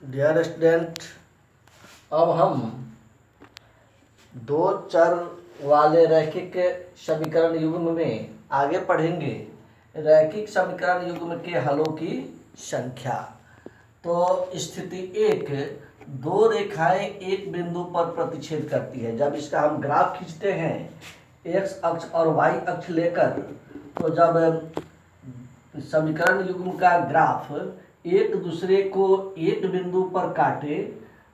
Dear student, अब हम दो चर वाले रैखिक समीकरण युग्म में आगे पढ़ेंगे रैखिक समीकरण युग्म के हलों की संख्या। तो स्थिति एक, दो रेखाएं एक बिंदु पर प्रतिच्छेद करती है। जब इसका हम ग्राफ खींचते हैं एक्स अक्ष और वाई अक्ष लेकर, तो जब समीकरण युग्म का ग्राफ एक दूसरे को एक बिंदु पर काटे,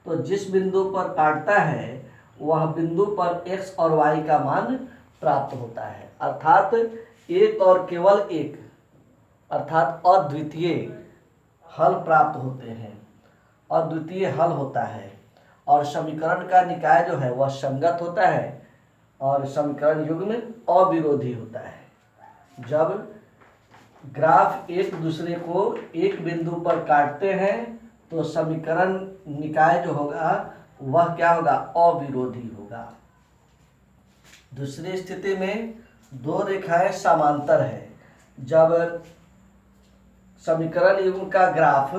तो जिस बिंदु पर काटता है वह बिंदु पर x और y का मान प्राप्त होता है। अर्थात एक और केवल एक अर्थात अद्वितीय हल प्राप्त होते हैं, अद्वितीय हल होता है और समीकरण का निकाय जो है वह संगत होता है और समीकरण युग्म अविरोधी होता है। जब ग्राफ एक दूसरे को एक बिंदु पर काटते हैं तो समीकरण निकाय जो होगा वह क्या होगा, अविरोधी होगा। दूसरी स्थिति में दो रेखाएं समांतर है। जब समीकरण युग्म का ग्राफ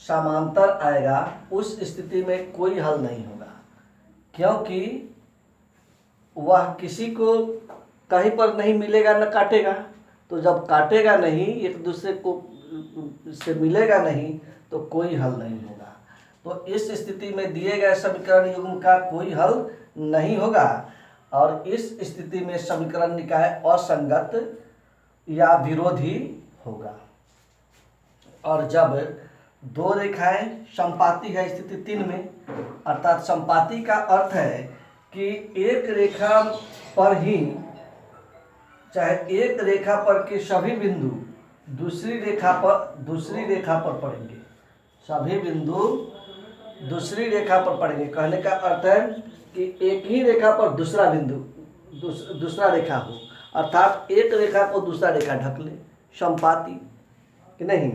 समांतर आएगा उस स्थिति में कोई हल नहीं होगा, क्योंकि वह किसी को कहीं पर नहीं मिलेगा न काटेगा। तो जब काटेगा नहीं, एक दूसरे को से मिलेगा नहीं, तो कोई हल नहीं होगा। तो इस स्थिति में दिए गए समीकरण युग्म का कोई हल नहीं होगा और इस स्थिति में समीकरण निकाय असंगत या विरोधी होगा। और जब दो रेखाएं समपाती है स्थिति 3 में, अर्थात समपाती का अर्थ है कि एक रेखा पर ही चाहे एक रेखा पर के सभी बिंदु दूसरी रेखा पर पड़ेंगे, सभी बिंदु दूसरी रेखा पर पड़ेंगे। कहने का अर्थ है कि एक ही रेखा पर दूसरा बिंदु दूसरा रेखा हो, अर्थात एक रेखा को दूसरा रेखा ढक ले, समपाती कि नहीं।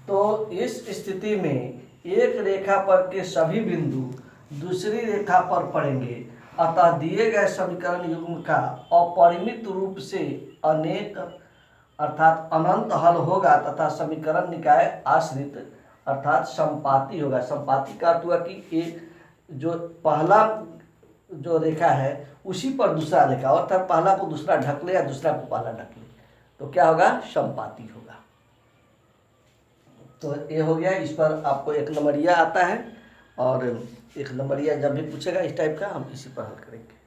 तो इस स्थिति में एक रेखा पर के सभी बिंदु दूसरी रेखा पर पड़ेंगे, अतः दिए गए समीकरण युग्म का अपरिमित रूप से अनेक अर्थात अनंत हल होगा तथा समीकरण निकाय आश्रित अर्थात समपाती होगा। समपाती का अर्थ हुआ कि एक जो पहला जो रेखा है उसी पर दूसरा रेखा, अर्थात पहला को दूसरा ढक ले या दूसरा को पहला ढक ले, तो क्या होगा, समपाती होगा। तो ये हो गया। इस पर आपको एक नंबरिया आता है और एक नंबरिया जब भी पूछेगा इस टाइप का हम इसी पर हल करेंगे।